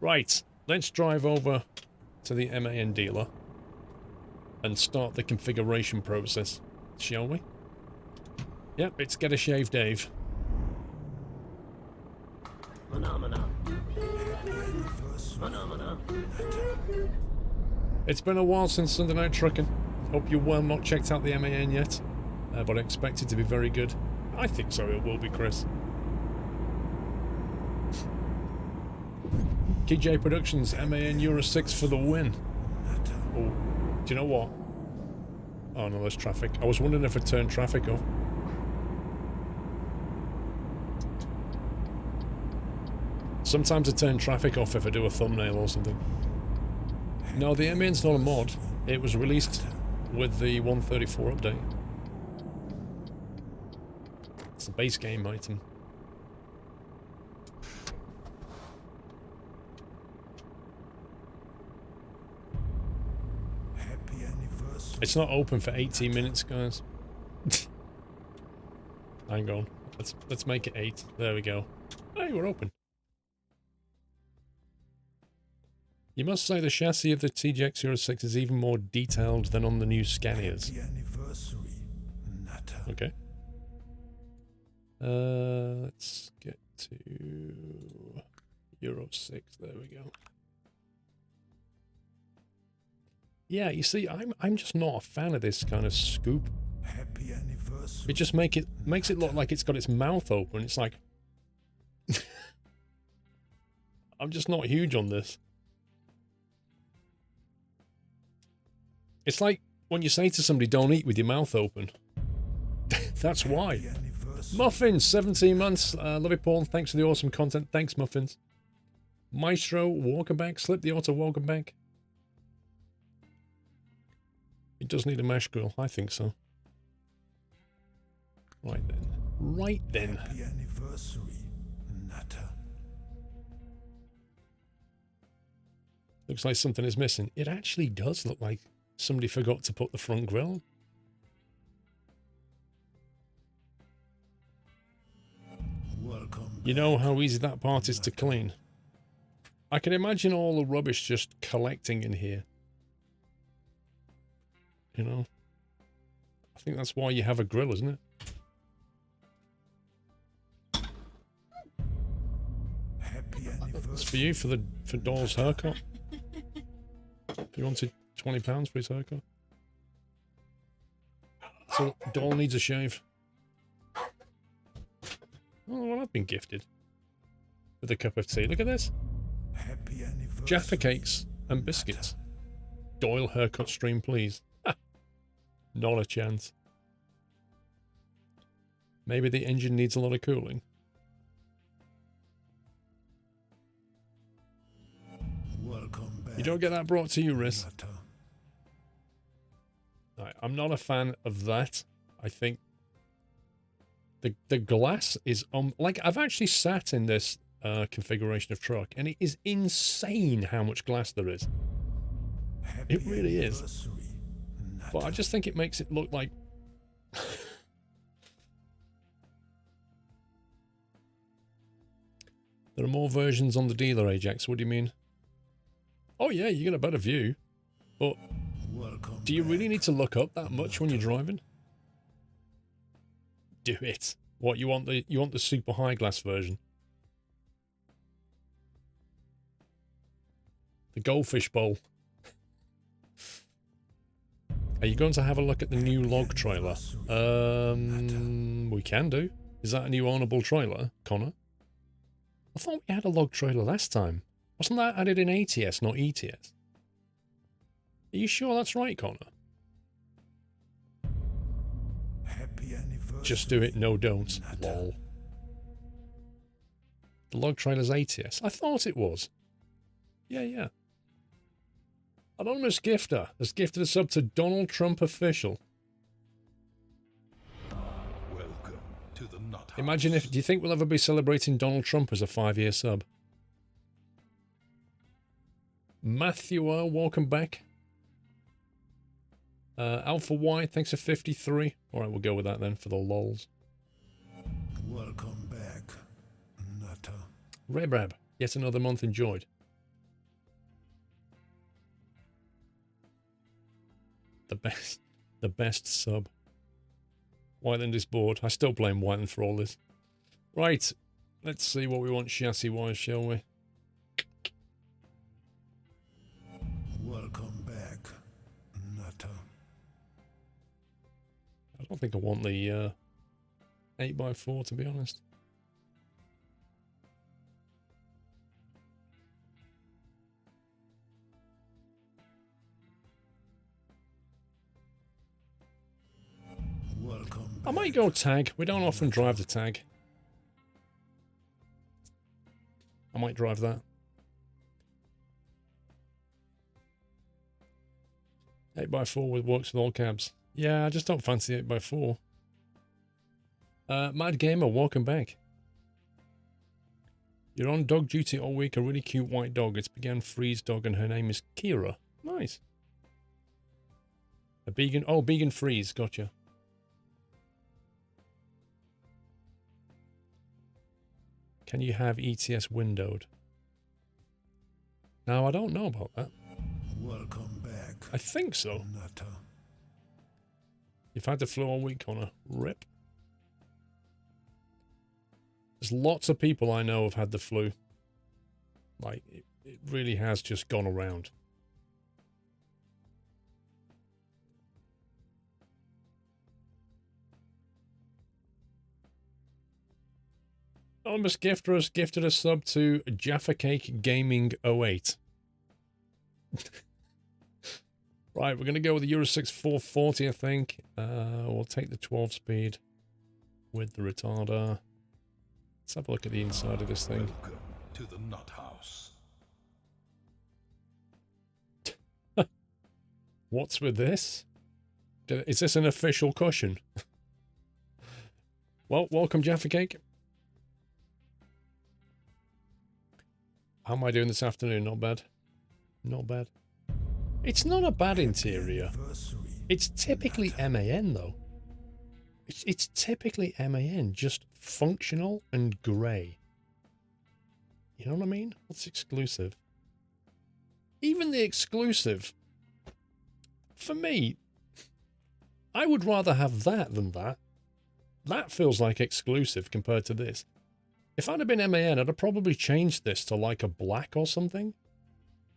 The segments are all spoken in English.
Right, let's drive over to the MAN dealer and start the configuration process, shall we? Yep, it's Get a Shave Dave. It's been a while since Sunday Night Trucking. Hope you're well not checked out the MAN yet, but I expect it to be very good. I think so, it will be, Chris. KJ Productions, MAN Euro 6 for the win. Oh, do you know what? Oh no, there's traffic. I was wondering if I turned traffic off. Sometimes I turn traffic off if I do a thumbnail or something. No, the MAN's not a mod. It was released with the 134 update. It's a base game item. It's not open for 18 minutes, guys. Hang on. Let's make it 8. There we go. Hey, we're open. You must say the chassis of the TGX 06 is even more detailed than on the new Scanias. Okay. Let's get to Euro 6. There we go. Yeah, you see, I'm just not a fan of this kind of scoop. Happy anniversary. It just makes it look like it's got its mouth open. It's like I'm just not huge on this. It's like when you say to somebody, "Don't eat with your mouth open." That's why. Muffins, 17 months. Love it, Paul. Thanks for the awesome content. Thanks, Muffins. Maestro, Walkerback. Slip the auto Walkerback. It does need a mash grill. I think so. Right then. Right then. Happy anniversary, Natter. Looks like something is missing. It actually does look like somebody forgot to put the front grille. Welcome. You know how easy that part is to clean. I can imagine all the rubbish just collecting in here. You know? I think that's why you have a grill, isn't it? Happy anniversary. That's for you, for Doll's haircut. If you wanted £20 for his haircut. So Doll needs a shave. Oh, well, I've been gifted with a cup of tea. Look at this. Happy anniversary. Jaffa cakes and biscuits. Doyle haircut stream, please. Not a chance. Maybe the engine needs a lot of cooling. Welcome back. You don't get that brought to you, Riz. Natter. Right, I'm not a fan of that. I think the glass is like I've actually sat in this configuration of truck, and it is insane how much glass there is. Happy It really is. anniversary, Natter. But I just think it makes it look like there are more versions on the dealer, Ajax. What do you mean? Oh yeah, you get a better view. But Welcome do you back. really need to look up that much when you're driving? Do it. What, you want the super high glass version? The goldfish bowl. Are you going to have a look at the new log trailer? We can do. Is that a new ownable trailer, Connor? I thought we had a log trailer last time. Wasn't that added in ATS, not ETS? Are you sure that's right, Connor? Happy anniversary. Just do it, no don't. Natter. Lol. The log trailer's ATS. I thought it was. Yeah. Anonymous Gifter has gifted a sub to Donald Trump Official. Welcome to the Nut House. Imagine if... Do you think we'll ever be celebrating Donald Trump as a 5-year sub? Matthew, welcome back. Alpha Y, thanks for 53. Alright, we'll go with that then for the lols. Welcome back, Natter. Rebrab, yet another month enjoyed. the best sub. Whiteland is bored. I still blame Whiteland for all this. Right, let's see what we want chassis-wise, shall we? Welcome back, Nutter. I don't think I want the 8x4, to be honest. Welcome I might go tag. We don't often drive the tag. I might drive that. 8x4 works with all cabs. Yeah, I just don't fancy 8x4. Mad Gamer, welcome back. You're on dog duty all week. A really cute white dog. It's began Freeze dog and her name is Kira. Nice. A vegan. Oh, vegan Freeze. Gotcha. Can you have ETS windowed? Now, I don't know about that. Welcome back. I think so. Nutter. You've had the flu all week, Connor. Rip. There's lots of people I know have had the flu. Like, it really has just gone around. Anonymous Gifter has gifted a sub to Jaffa Cake Gaming 08. Right, we're going to go with the Euro 6 440, I think. We'll take the 12 speed with the retarder. Let's have a look at the inside of this thing. Welcome to the Nut House. What's with this? Is this an official cushion? Well, welcome, Jaffa Cake. How am I doing this afternoon? Not bad. Not bad. It's not a bad interior. It's typically MAN, though. It's typically MAN, just functional and grey. You know what I mean? What's exclusive? Even the exclusive, for me, I would rather have that than that. That feels like exclusive compared to this. If I'd have been MAN, I'd have probably changed this to like a black or something.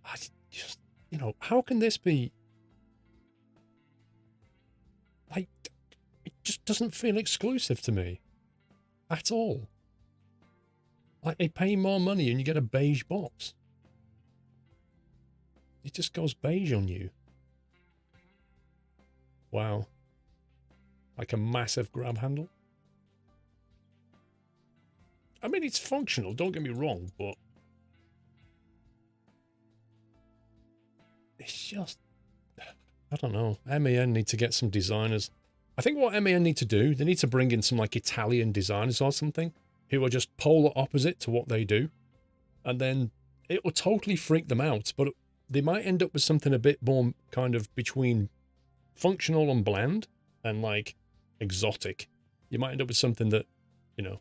I just, you know, how can this be? Like, it just doesn't feel exclusive to me. At all. Like, they pay more money and you get a beige box. It just goes beige on you. Wow. Like a massive grab handle. I mean, it's functional, don't get me wrong, but it's just, I don't know. MAN need to get some designers. I think what MAN need to do, they need to bring in some like Italian designers or something who are just polar opposite to what they do. And then it will totally freak them out, but they might end up with something a bit more kind of between functional and bland and like exotic. You might end up with something that, you know,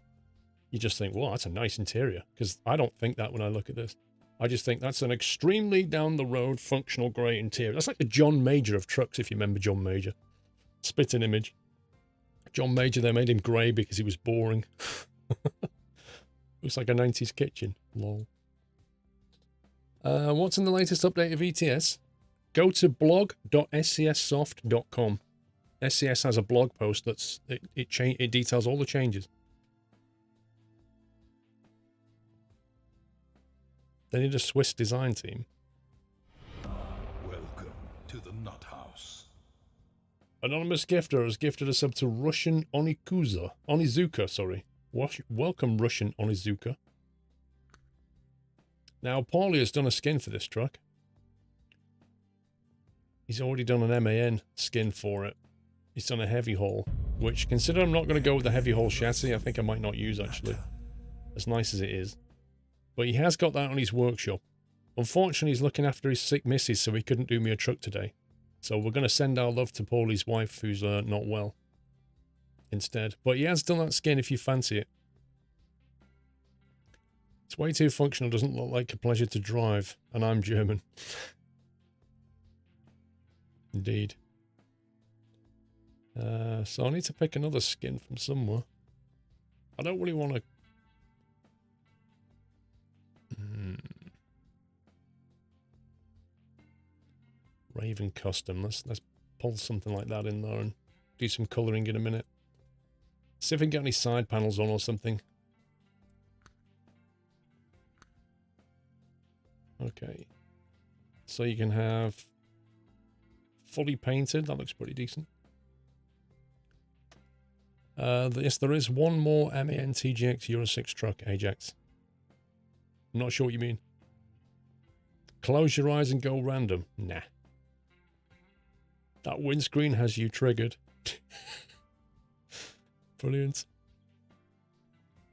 you just think, well, that's a nice interior. Because I don't think that when I look at this. I just think that's an extremely down-the-road functional grey interior. That's like the John Major of trucks, if you remember John Major. Spitting image. John Major, they made him grey because he was boring. Looks like a 90s kitchen. Lol. What's in the latest update of ETS? Go to blog.scssoft.com. SCS has a blog post that's it details all the changes. They need a Swiss design team. Welcome to the Nut House. Anonymous Gifter has gifted a sub to Russian Onizuka, sorry. Welcome, Russian Onizuka. Now, Paulie has done a skin for this truck. He's already done an MAN skin for it. He's done a heavy haul, which, consider I'm not going to go with the heavy haul chassis, I think I might not use, actually. As nice as it is. But he has got that on his workshop. Unfortunately, he's looking after his sick missus, so he couldn't do me a truck today. So we're going to send our love to Paulie's wife, who's not well, instead. But he has done that skin if you fancy it. It's way too functional, doesn't look like a pleasure to drive, and I'm German. Indeed. So I need to pick another skin from somewhere. I don't really want to... Raven Custom. Let's pull something like that in there and do some colouring in a minute. See if we can get any side panels on or something. Okay. So you can have fully painted. That looks pretty decent. Yes, there is one more MAN TGX Euro 6 truck, Ajax. I'm not sure what you mean. Close your eyes and go random. Nah. That windscreen has you triggered. Brilliant.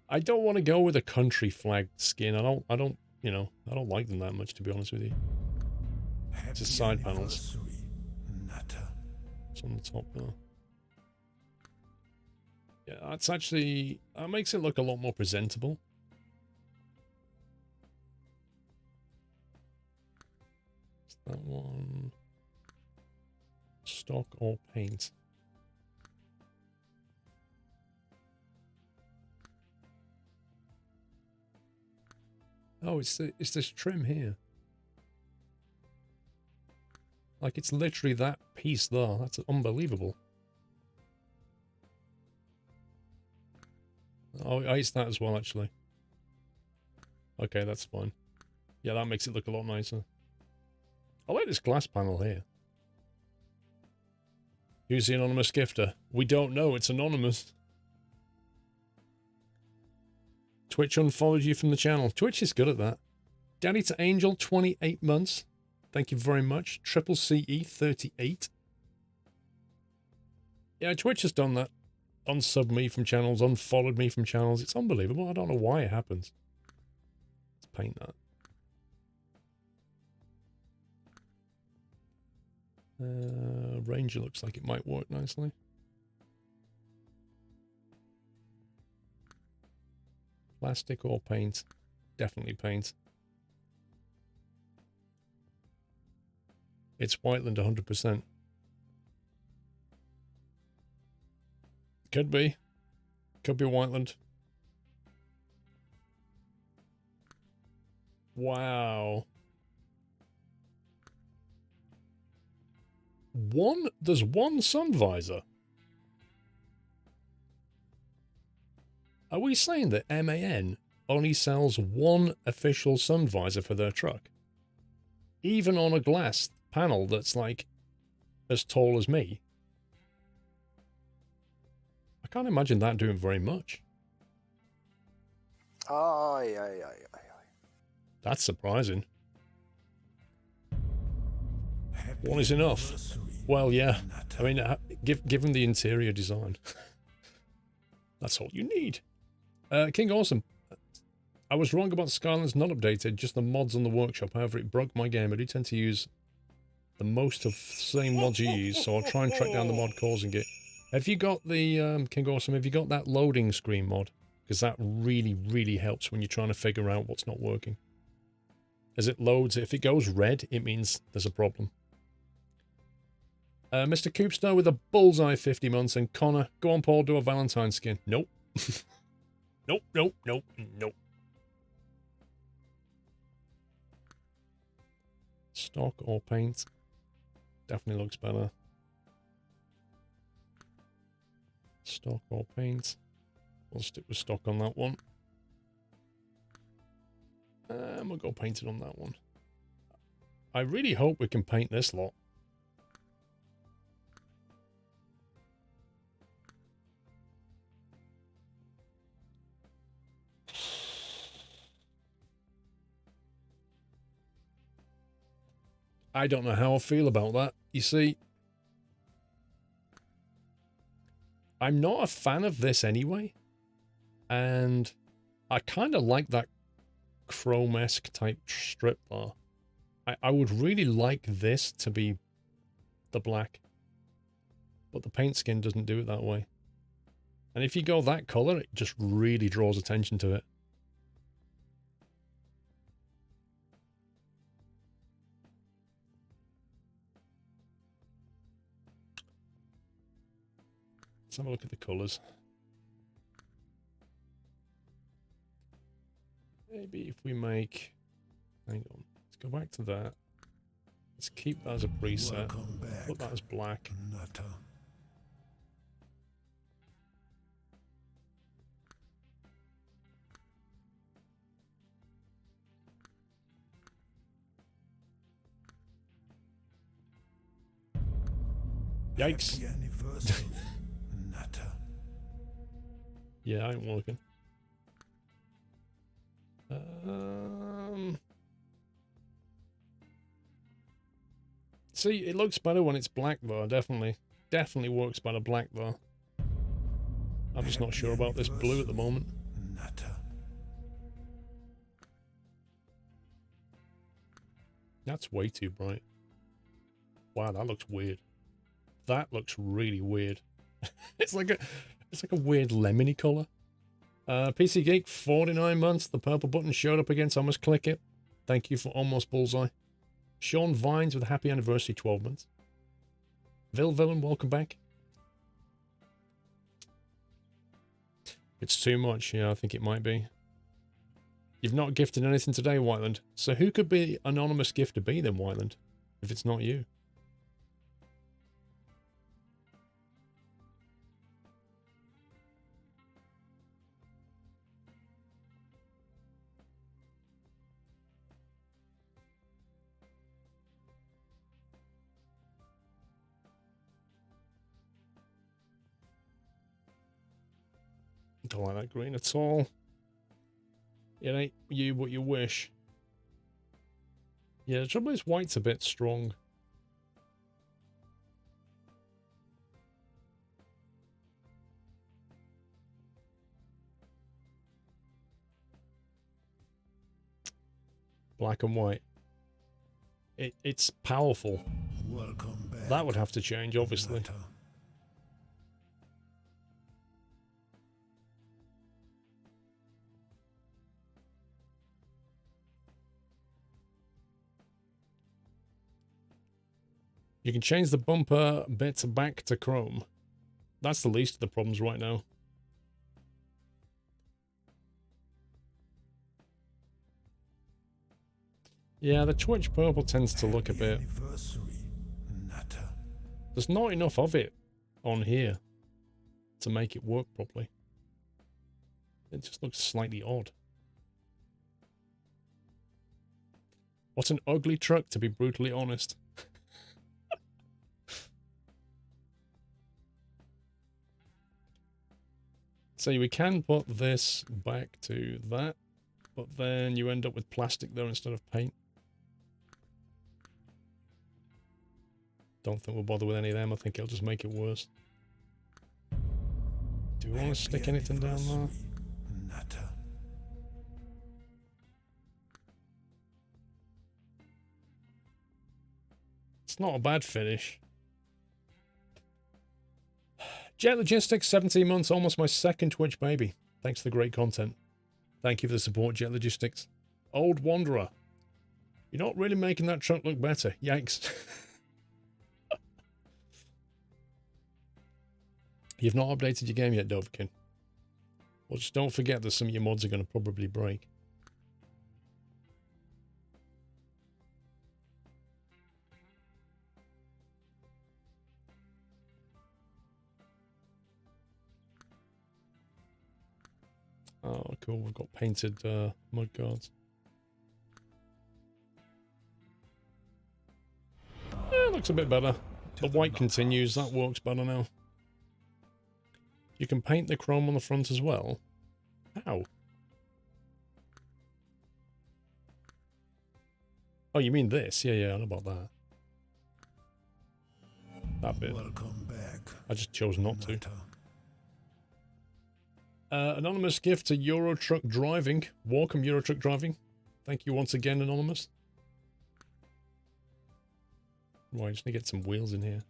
I don't want to go with a country flag skin. I don't, you know, I don't like them that much, to be honest with you. It's just side panels. It's on the top there. Yeah, that's actually, that makes it look a lot more presentable. Is that one stock or paint? Oh, it's this trim here. Like, it's literally that piece there. That's unbelievable. Oh, it's that as well, actually. Okay, that's fine. Yeah, that makes it look a lot nicer. I like this glass panel here. Who's the anonymous gifter? We don't know, it's anonymous. Twitch unfollowed you from the channel. Twitch is good at that. Daddy to Angel, 28 months. Thank you very much. Triple CE, 38. Yeah, Twitch has done that. Unsub me from channels, unfollowed me from channels. It's unbelievable. I don't know why it happens. Let's paint that. Ranger looks like it might work nicely. Plastic or paint? Definitely paint. It's Whiteland 100%. Could be. Could be Whiteland. Wow. There's one sun visor. Are we saying that MAN only sells one official sun visor for their truck? Even on a glass panel that's like as tall as me? I can't imagine that doing very much. Aye, aye, aye, aye. That's surprising. One is enough. Well, yeah. I mean, given the interior design, that's all you need. King Awesome. I was wrong about Skyland's not updated, just the mods on the workshop. However, it broke my game. I do tend to use the most of the same mods you use, so I'll try and track down the mod causing it. Have you got the, King Awesome, have you got that loading screen mod? Because that really, really helps when you're trying to figure out what's not working. As it loads, if it goes red, it means there's a problem. Mr. Coopstar with a bullseye 50 months, and Connor, go on Paul, do a Valentine skin. Nope. Nope, nope, nope, nope. Stock or paint. Definitely looks better. Stock or paint. We'll stick with stock on that one. And we'll go painted on that one. I really hope we can paint this lot. I don't know how I feel about that. You see, I'm not a fan of this anyway. And I kind of like that chrome-esque type strip there. I would really like this to be the black. But the paint skin doesn't do it that way. And if you go that color, it just really draws attention to it. Let's have a look at the colours. Maybe if we make... Hang on. Let's go back to that. Let's keep that as a preset. Put that as black. Nutter. Yikes. Happy anniversary, Nutter. Yeah, I ain't working. See, it looks better when it's black though, definitely. Definitely works better black though. I'm just not sure about this blue at the moment. Nutter. That's way too bright. Wow, that looks weird. That looks really weird. it's like a weird lemony colour. PC Geek, 49 months. The purple button showed up again, so I must click it. Thank you for almost bullseye. Sean Vines with a happy anniversary, 12 months. Villain, welcome back. It's too much. Yeah, I think it might be. You've not gifted anything today, Whiteland. So who could be anonymous gifter be then, Whiteland, if it's not you? Don't like that green at all. It ain't you what you wish. Yeah, the trouble is white's a bit strong. Black and white. It's powerful. Welcome back. That would have to change, obviously. Nutter. You can change the bumper bits back to chrome. That's the least of the problems right now. Yeah, the Twitch purple tends to look a bit... There's not enough of it on here to make it work properly. It just looks slightly odd. What an ugly truck, to be brutally honest. So we can put this back to that, but then you end up with plastic there instead of paint. Don't think we'll bother with any of them. I think it'll just make it worse. Do we want to stick anything down there? Nutter. It's not a bad finish. Jet Logistics, 17 months, almost my second Twitch baby. Thanks for the great content. Thank you for the support, Jet Logistics. Old Wanderer. You're not really making that truck look better. Yikes. You've not updated your game yet, Dovekin. Well, just don't forget that some of your mods are going to probably break. Oh, cool. We've got painted mud guards. Yeah, looks a bit better. The white continues. That works better now. You can paint the chrome on the front as well. How? Oh, you mean this? Yeah, I know about that. That bit. Welcome back. I just chose not to. Nutter. Anonymous gift to Euro Truck Driving. Welcome, Euro Truck Driving. Thank you once again, Anonymous. Right, I just need to get some wheels in here.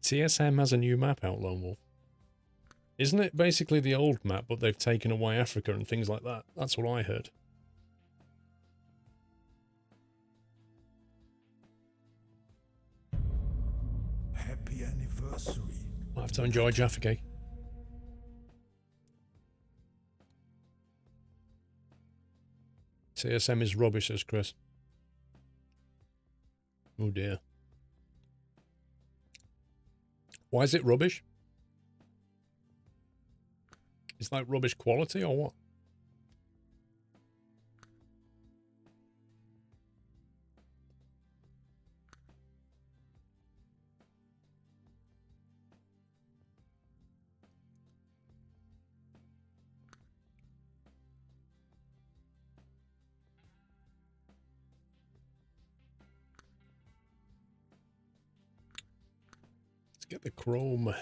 TSM has a new map out, Lone Wolf. Isn't it basically the old map, but they've taken away Africa and things like that? That's what I heard. Happy anniversary. I have to enjoy Jaffa Cake. TSM is rubbish, says Chris. Oh dear. Why is it rubbish? It's like rubbish quality or what? Let's get the chrome.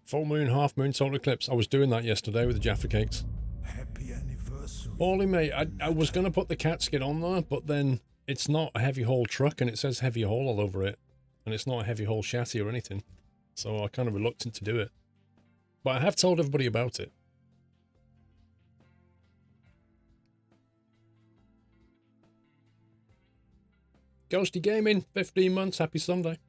Full moon, half moon, solar eclipse. I was doing that yesterday with the Jaffa Cakes. Happy anniversary. Holy mate, I was going to put the cat skin on there, but then it's not a heavy haul truck and it says heavy haul all over it. And it's not a heavy haul chassis or anything. So I'm kind of reluctant to do it. But I have told everybody about it. Ghosty Gaming, 15 months, happy Sunday.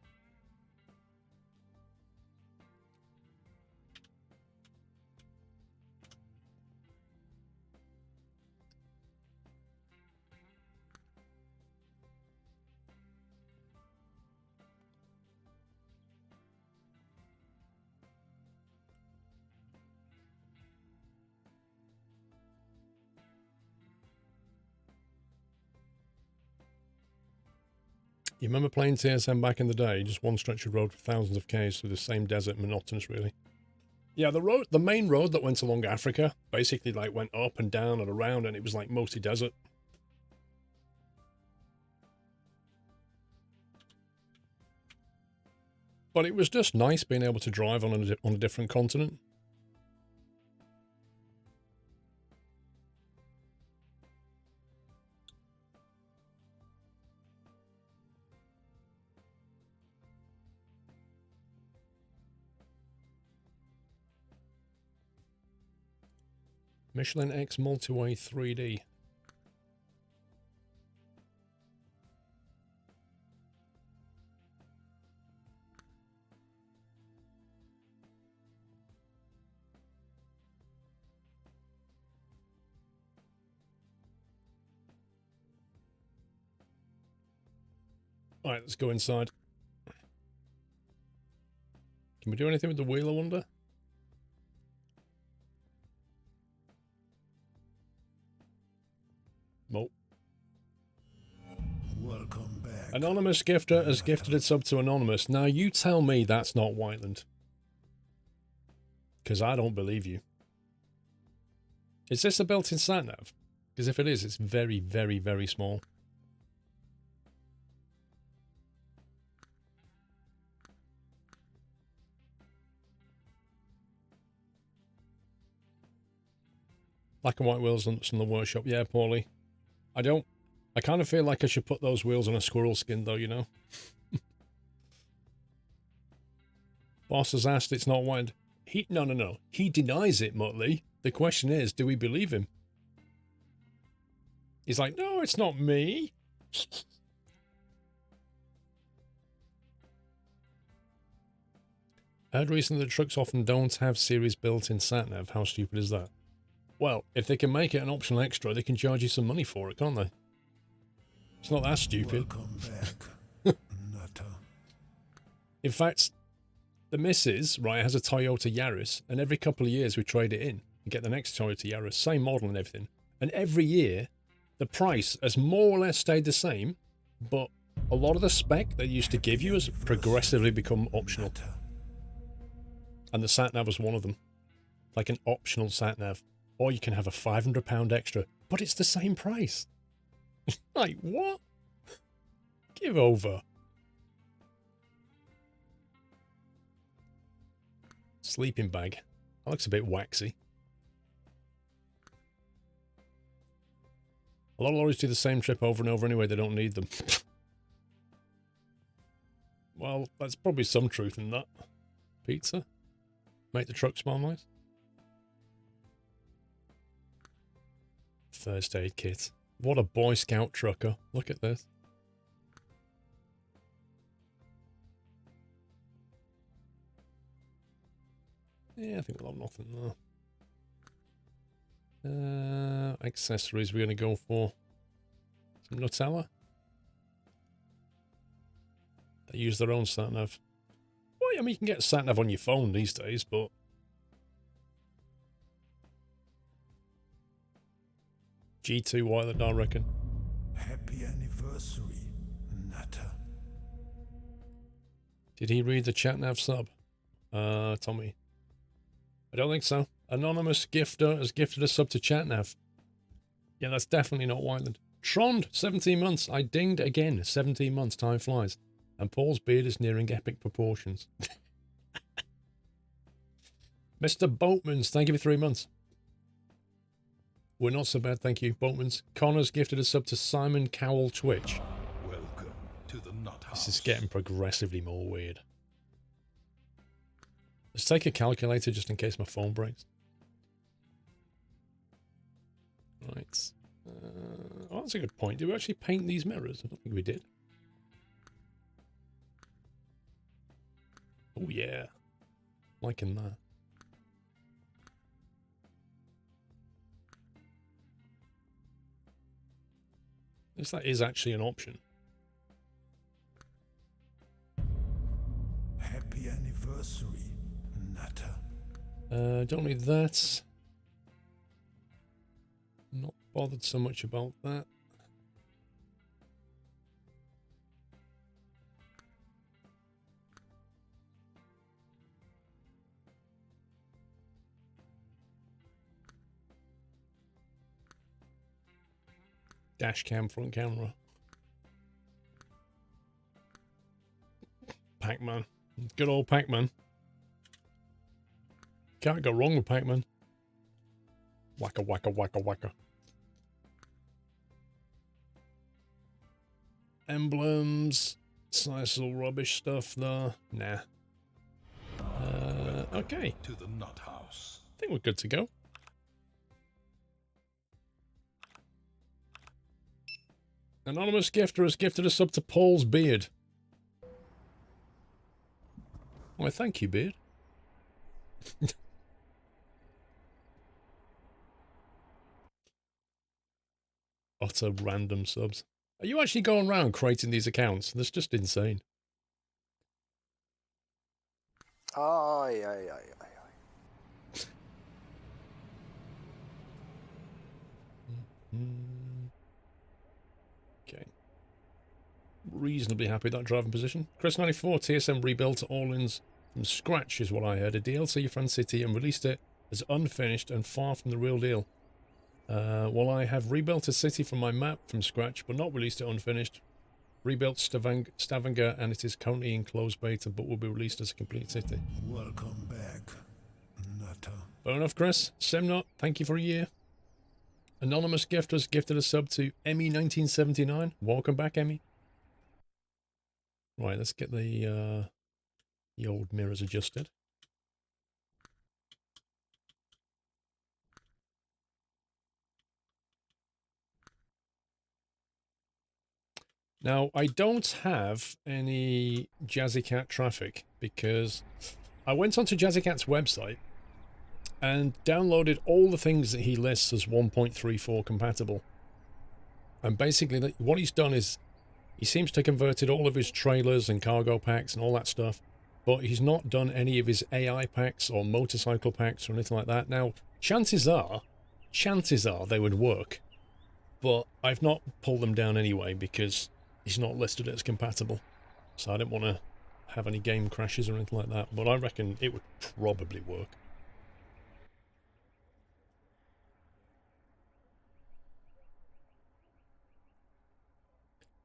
You remember playing TSM back in the day? Just one stretch of road for thousands of Ks through the same desert, monotonous really. Yeah, the main road that went along Africa basically like went up and down and around and it was like mostly desert. But it was just nice being able to drive on a different continent. Michelin X Multiway 3D. Alright, let's go inside. Can we do anything with the wheel, I wonder? Nope. Welcome back. Anonymous gifter has gifted its sub to Anonymous. Now you tell me that's not Whiteland. Because I don't believe you. Is this a built-in sat-nav? Because if it is, it's very, very, very small. Black and white wheels from the workshop. Yeah, Paulie. I kind of feel like I should put those wheels on a squirrel skin, though, you know? Boss has asked, it's not white. No. He denies it, Muttley. The question is, do we believe him? He's like, no, it's not me. I heard recently that trucks often don't have series built-in sat-nav. How stupid is that? Well, if they can make it an optional extra, they can charge you some money for it, can't they? It's not that stupid. Welcome back. Nutter. In fact, the missus, right, has a Toyota Yaris, and every couple of years we trade it in and get the next Toyota Yaris, same model and everything. And every year, the price has more or less stayed the same, but a lot of the spec they used to give you has progressively become optional. Nutter. And the sat-nav was one of them. Like an optional sat-nav. Or you can have a £500 extra, but it's the same price. Like, what? Give over. Sleeping bag. That looks a bit waxy. A lot of lorries do the same trip over and over anyway, they don't need them. Well, there's probably some truth in that. Pizza? Make the truck smell nice? first aid kit. What a Boy Scout trucker. Look at this. Yeah, I think we'll have nothing there. Accessories we're going to go for. Some Nutella. They use their own sat-nav. Well, I mean, you can get a sat-nav on your phone these days, but... G2 wireless, I reckon. Happy anniversary, Nutter. Did he read the chat-nav sub? Tommy. I don't think so. Anonymous gifter has gifted a sub to chat-nav. Yeah, that's definitely not Wyland. Trond, 17 months. I dinged again. 17 months, time flies. And Paul's beard is nearing epic proportions. Mr. Boatmans, thank you for 3 months. We're not so bad, thank you, Boatmans. Connor's gifted a sub to Simon Cowell Twitch. Welcome to the Nut House. This is getting progressively more weird. Let's take a calculator just in case my phone breaks. Right. Oh, that's a good point. Did we actually paint these mirrors? I don't think we did. Oh, yeah. Liking that. At least that is actually an option. Happy anniversary, Nutter. Don't need that. Not bothered so much about that. Dash cam, front camera. Pac-Man. Good old Pac-Man. Can't go wrong with Pac-Man. Wacka, wacka, wacka, wacka. Emblems. It's nice little rubbish stuff there. Nah. Okay. To the Nut House. I think we're good to go. Anonymous gifter has gifted a sub to Paul's beard. Why, thank you, beard. Utter random subs. Are you actually going around creating these accounts? That's just insane. Aye, aye, aye, aye, aye. Okay. Reasonably happy with that driving position. Chris94, TSM rebuilt Orleans from scratch is what I heard. A DLC of Fan City and released it as unfinished and far from the real deal. While I have rebuilt a city from my map from scratch, but not released it unfinished. Rebuilt Stavanger, and it is currently in closed beta, but will be released as a complete city. Welcome back, Nutter. Fair enough, Chris. Semnot, thank you for a year. Anonymous gift has gifted a sub to Emmy1979. Welcome back, Emmy. Right, let's get the old mirrors adjusted. Now, I don't have any Jazzy Cat traffic because I went onto Jazzy Cat's website and downloaded all the things that he lists as 1.34 compatible. And basically what he's done is he seems to have converted all of his trailers and cargo packs and all that stuff, but he's not done any of his AI packs or motorcycle packs or anything like that. Now, chances are they would work, but I've not pulled them down anyway because he's not listed as compatible. So I didn't want to have any game crashes or anything like that, but I reckon it would probably work.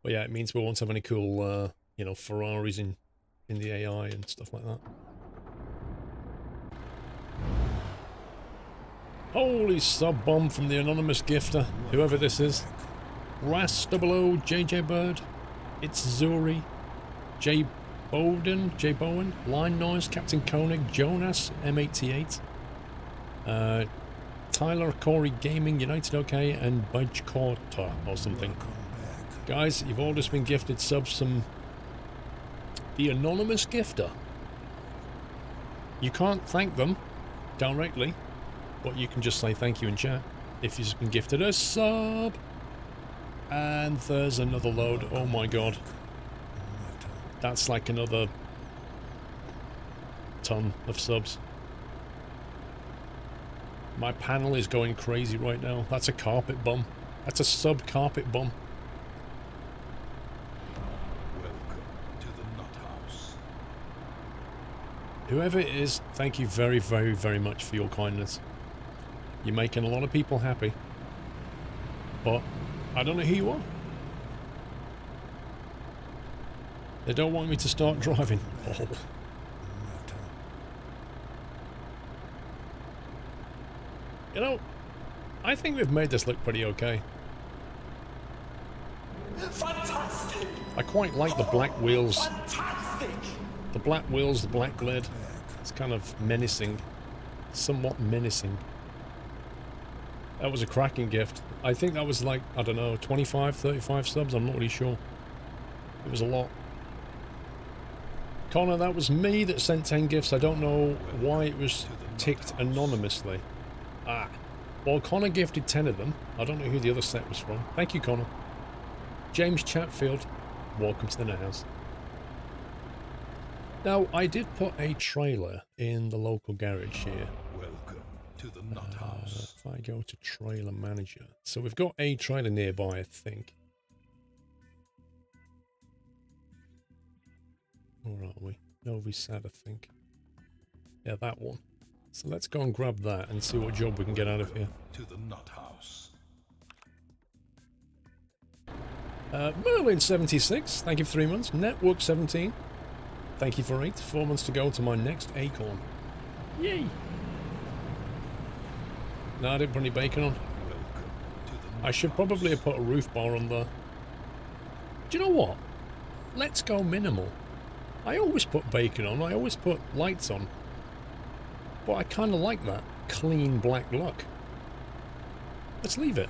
But yeah, it means we won't have any cool, you know, Ferraris in the AI and stuff like that. Holy sub-bomb from the anonymous gifter, whoever this is. Ras 00, JJ Bird, It's Zuri, J Bowen, Line Noise, Captain Koenig, Jonas, M88, Tyler, Corey Gaming, United OK, and Budge Quarter or something. Guys, you've all just been gifted subs from the anonymous gifter. You can't thank them directly, but you can just say thank you in chat if you've been gifted a sub. And there's another load. Oh my god. That's like another ton of subs. My panel is going crazy right now. That's a carpet bum. That's a sub carpet bum. Welcome to the Nut House. Whoever it is, thank you very, very, very much for your kindness. You're making a lot of people happy. But I don't know who you are. They don't want me to start driving. Oh. You know, I think we've made this look pretty okay. Fantastic! I quite like the black wheels. Fantastic! The black wheels, the black lid. It's kind of menacing. Somewhat menacing. That was a cracking gift. I think that was like, I don't know, 25, 35 subs? I'm not really sure. It was a lot. Connor, that was me that sent 10 gifts. I don't know why it was ticked anonymously. Ah. Well, Connor gifted 10 of them. I don't know who the other set was from. Thank you, Connor. James Chatfield, welcome to the Nut House. Now, I did put a trailer in the local garage here. Welcome to the Nut House. If I go to trailer manager. So we've got a trailer nearby, I think. Where are we? Novi Sad, I think. Yeah, that one. So let's go and grab that and see what job we can get out of here. To the Nut House. Merlin76, thank you for 3 months. Network17, thank you for 8. 4 months to go to my next acorn. Yay! No, I didn't put any bacon on. I should probably have put a roof bar on there. Do you know what? Let's go minimal. I always put bacon on, I always put lights on. But I kind of like that clean black look. Let's leave it.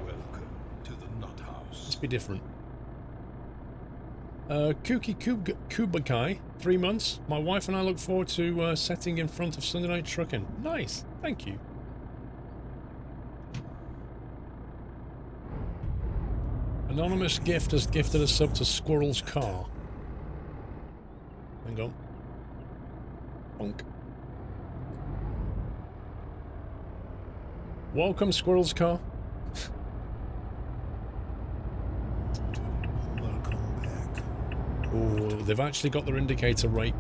Welcome to the Nut House. Let's be different. Kuki Kubakai, 3 months. My wife and I look forward to setting in front of Sunday Night Trucking. Nice, thank you. Anonymous gift has gifted a sub to Squirrel's car. Hang on. Bonk. Welcome, Squirrel's car. Welcome back. Oh, they've actually got their indicator rate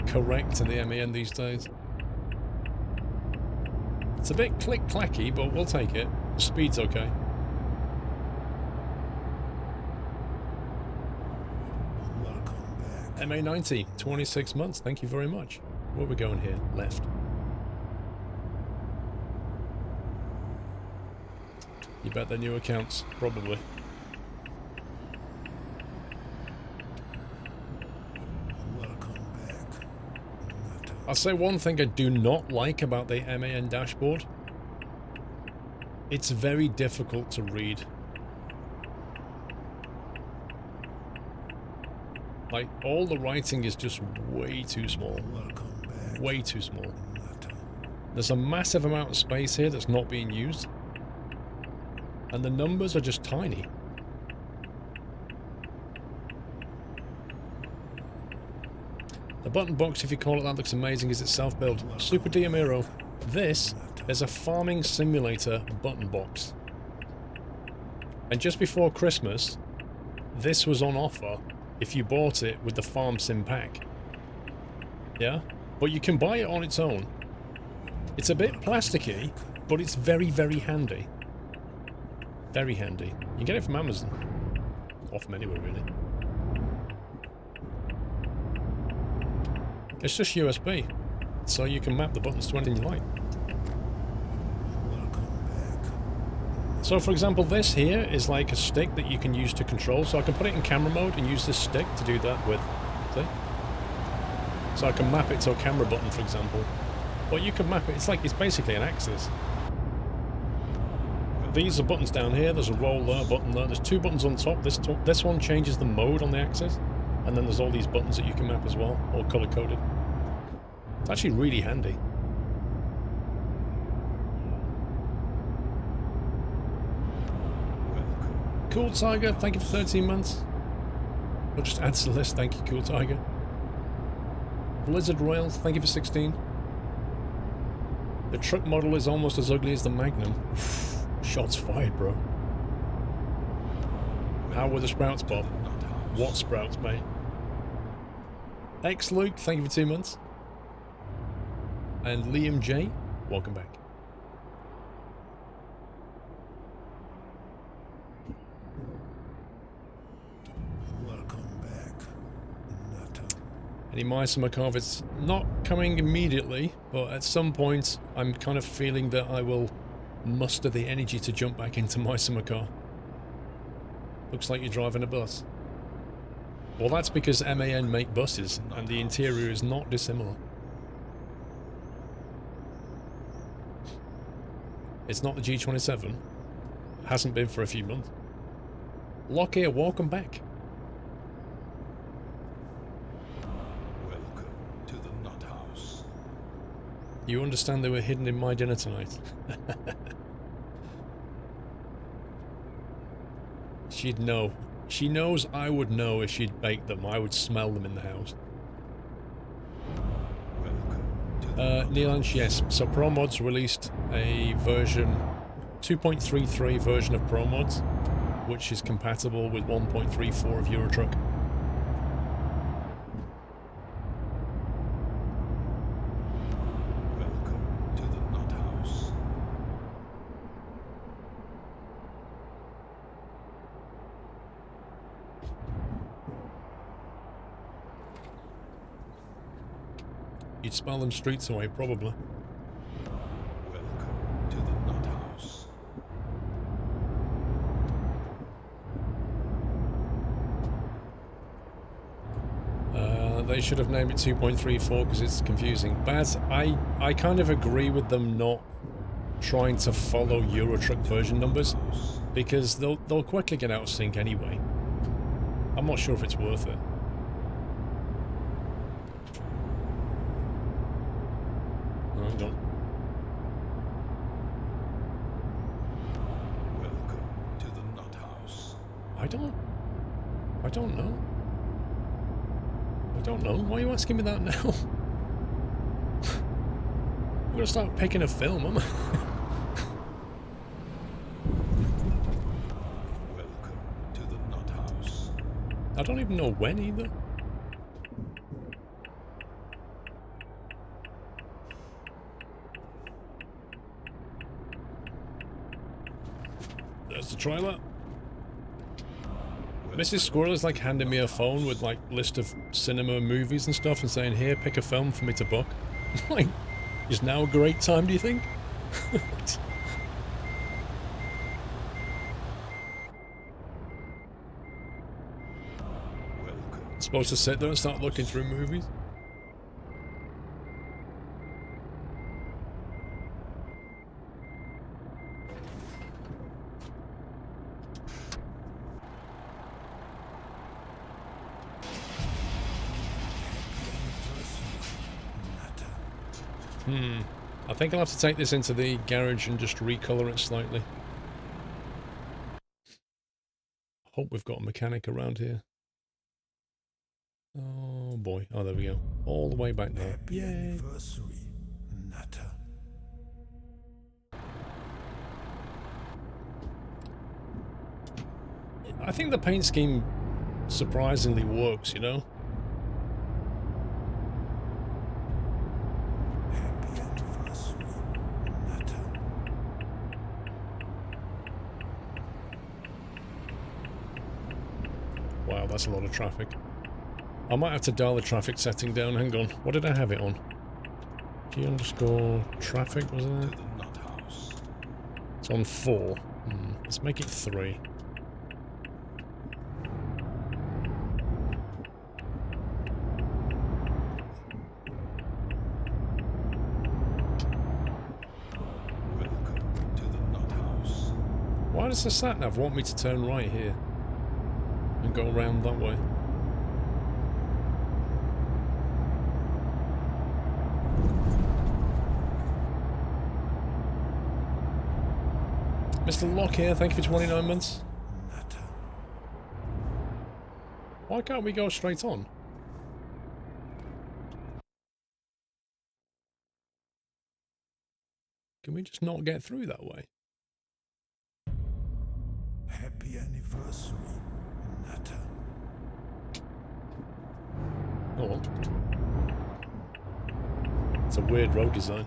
correct in the MAN these days. It's a bit click-clacky, but we'll take it. The speed's okay. Welcome back. MA90, 26 months. Thank you very much. Where are we going here? Left. You bet they're new accounts. Probably. Welcome back. I'll say one thing I do not like about the MAN dashboard. It's very difficult to read. Like, all the writing is just way too small. Welcome back. Way too small. There's a massive amount of space here that's not being used. And the numbers are just tiny. The button box, if you call it that, looks amazing. Is it self-build? Super Diamiro. This is a farming simulator button box. And just before Christmas, this was on offer if you bought it with the Farm Sim pack. Yeah? But you can buy it on its own. It's a bit plasticky, but it's very, very handy. Very handy. You can get it from Amazon. Or from anywhere, really. It's just USB. So you can map the buttons to anything you like. So for example, this here is like a stick that you can use to control. So I can put it in camera mode and use this stick to do that with. See? So I can map it to a camera button, for example. But you can map it, it's basically an axis. these are buttons down here. There's a roll there, a button there. There's 2 buttons on top. This one changes the mode on the axis. And then there's all these buttons that you can map as well, all color-coded. It's actually really handy. Cool Tiger, thank you for 13 months. I'll just add to the list, thank you, Cool Tiger. Blizzard Royal, thank you for 16. The truck model is almost as ugly as the Magnum. Shots fired, bro. How were the sprouts, Bob? What sprouts, mate? Luke, thank you for 2 months. And Liam J, welcome back. Any mice in my car? It's not coming immediately, but at some point I'm kind of feeling that I will muster the energy to jump back into mice in my car. Looks like you're driving a bus. Well, that's because MAN make buses, and the interior is not dissimilar. It's not the G27. Hasn't been for a few months. Lockyer, welcome back. You understand they were hidden in my dinner tonight. She'd know. She knows I would know if she'd baked them. I would smell them in the house. Neelansh, yes. So ProMods released a version, 2.33 version of ProMods, which is compatible with 1.34 of Eurotruck. You'd smell them streets away, probably. Welcome to the Nut House. They should have named it 2.34 because it's confusing. Baz, I kind of agree with them not trying to follow Eurotruck version numbers because they'll quickly get out of sync anyway. I'm not sure if it's worth it. Hang on. Welcome to the Nut House. I don't know. I don't know. Why are you asking me that now? I'm gonna start picking a film, am I? Welcome to the Nut House. I don't even know when either. There's the trailer. Mrs. Squirrel is like handing me a phone with like list of cinema movies and stuff and saying, here, pick a film for me to book. Like, is now a great time, do you think? Supposed to sit there and start looking through movies? I think I'll have to take this into the garage and just recolor it slightly. Hope we've got a mechanic around here. Oh boy. Oh, there we go. All the way back there. Happy Yay. anniversary, Nutter. I think the paint scheme surprisingly works, you know? Happy anniversary, Nutter. Wow, that's a lot of traffic. I might have to dial the traffic setting down. Hang on. What did I have it on? G_traffic, wasn't it? To the Nut House. It's on 4. Let's make it 3. Welcome to the Nut House. Why does the sat-nav want me to turn right here? And go around that way? Mr. Locke here, thank you for 29 months. Natter. Why can't we go straight on? Can we just not get through that way? Happy anniversary, Natter. Oh well. It's a weird road design.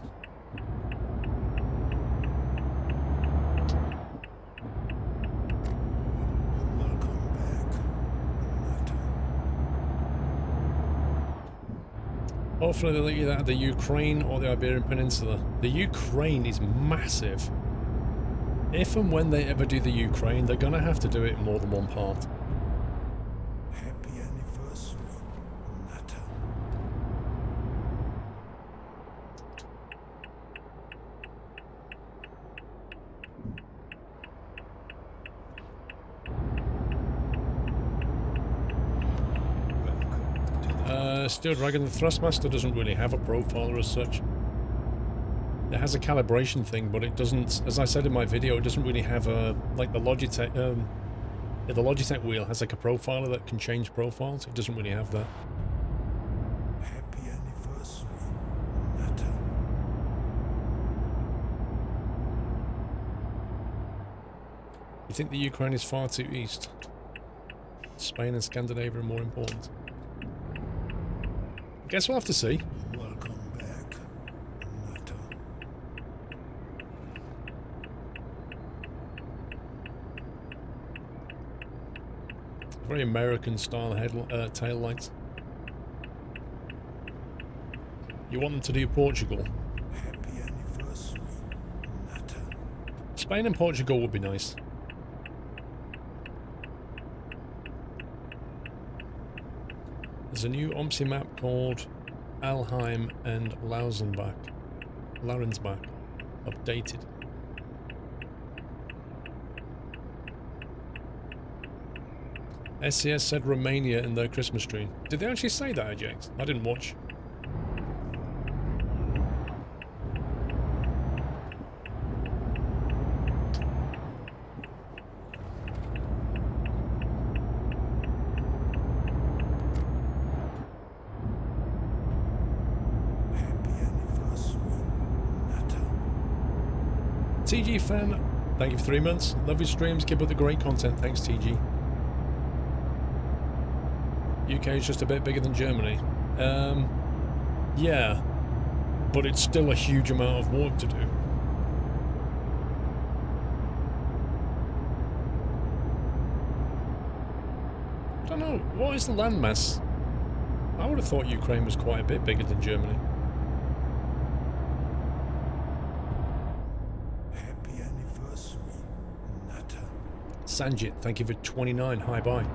Welcome back, Natter. Hopefully they'll let you out of the Ukraine or the Iberian Peninsula. The Ukraine is massive. If and when they ever do the Ukraine, they're gonna have to do it in more than one part. Happy anniversary, Natter. Steel Dragon, the Thrustmaster doesn't really have a profiler as such. It has a calibration thing, but it doesn't, as I said in my video, it doesn't really have a, like the Logitech, the Logitech wheel has like a profiler that can change profiles. It doesn't really have that. Happy anniversary, Natter. You think the Ukraine is far too east? Spain and Scandinavia are more important. I guess we'll have to see. Welcome back, Natter. Very American style tail lights. You want them to do Portugal? Happy anniversary, Natter. Spain and Portugal would be nice. There's a new OMSI map called Alheim and Lausenbach. Updated. SCS said Romania in their Christmas stream. Did they actually say that, Ajax? I didn't watch. Happy anniversary, Natter. TG fan, thank you for 3 months. Love your streams, keep up the great content. Thanks, TG. UK is just a bit bigger than Germany. Yeah, but it's still a huge amount of work to do. I don't know, what is the landmass? I would have thought Ukraine was quite a bit bigger than Germany. Happy anniversary, Natter. Sanjit, thank you for 29. Hi, bye.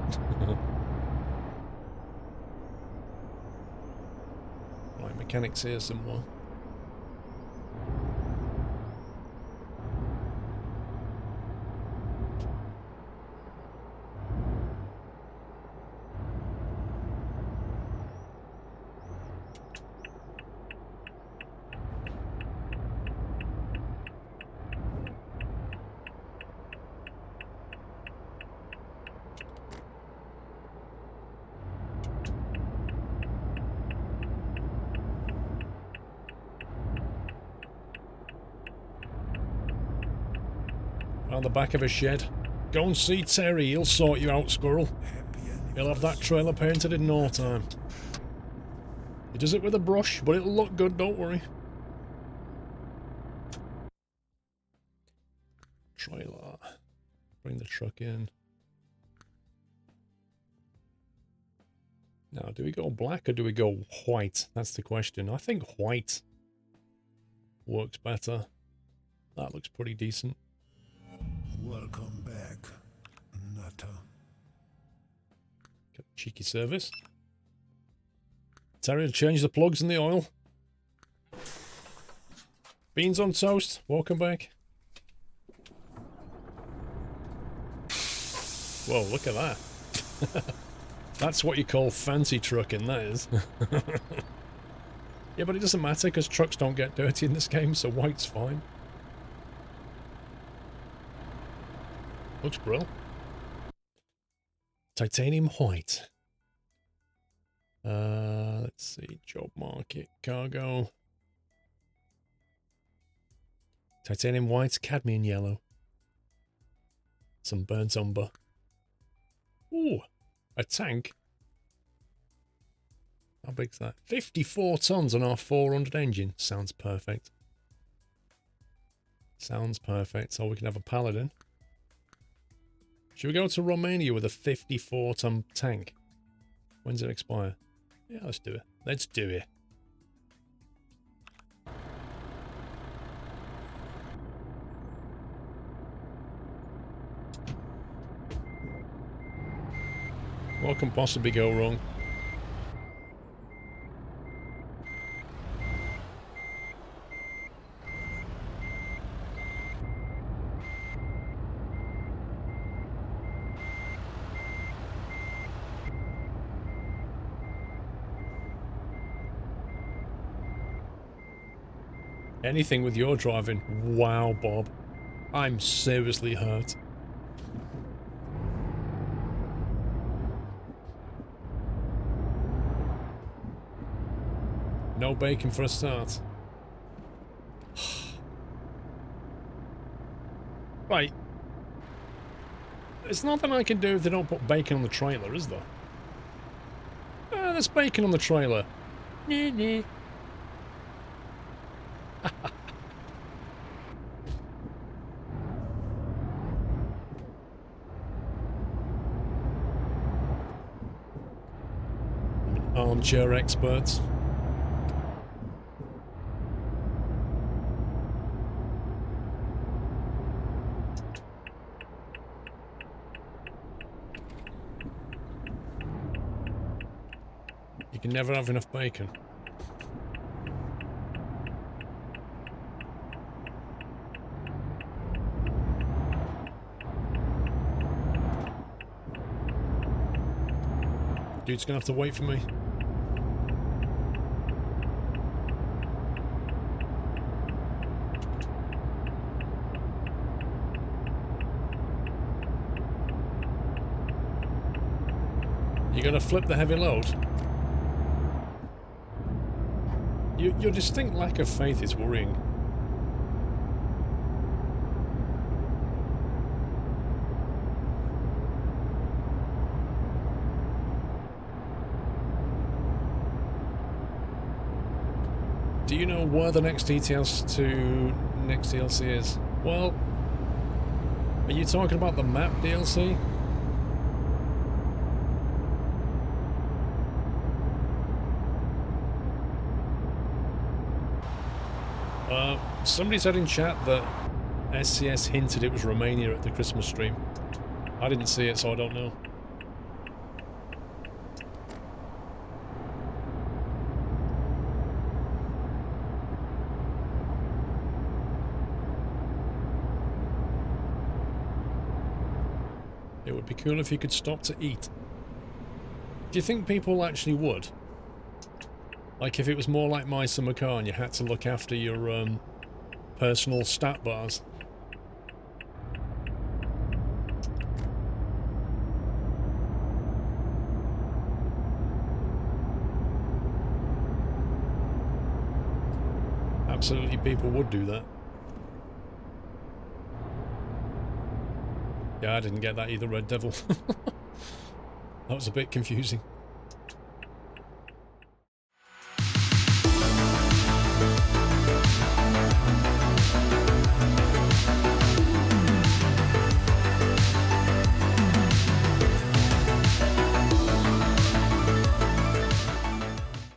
Right, mechanics here somewhere. On the back of a shed. Go and see Terry, he'll sort you out, Squirrel. He'll have that trailer painted in no time. He does it with a brush, but it'll look good, don't worry. Trailer. Bring the truck in. Now, do we go black or do we go white? That's the question. I think white works better. That looks pretty decent. Welcome back, Natter. Got a cheeky service. Terry will change the plugs in the oil. Beans on toast. Welcome back. Whoa, look at that. That's what you call fancy trucking, that is. Yeah, but it doesn't matter because trucks don't get dirty in this game, so white's fine. Looks brill. Titanium white. Let's see. Job market. Cargo. Titanium white. Cadmium yellow. Some burnt umber. Ooh. A tank. How big's that? 54 tons on our 400 engine. Sounds perfect. Sounds perfect. So we can have a Paladin. Should we go to Romania with a 54-ton tank? When's it expire? Yeah, let's do it. Let's do it. What can possibly go wrong? Anything with your driving. Wow, Bob. I'm seriously hurt. No bacon for a start. Right. It's nothing I can do if they don't put bacon on the trailer, is there? There's bacon on the trailer. Nee. Armchair experts. You can never have enough bacon. Dude's gonna have to wait for me. You're gonna flip the heavy load? Your distinct lack of faith is worrying. Do you know where the next next DLC is? Well, are you talking about the map DLC? Somebody said in chat that SCS hinted it was Romania at the Christmas stream. I didn't see it, so I don't know. It would be cool if you could stop to eat. Do you think people actually would? Like if it was more like My Summer Car and you had to look after your personal stat bars. Absolutely, people would do that. Yeah, I didn't get that either, Red Devil. That was a bit confusing.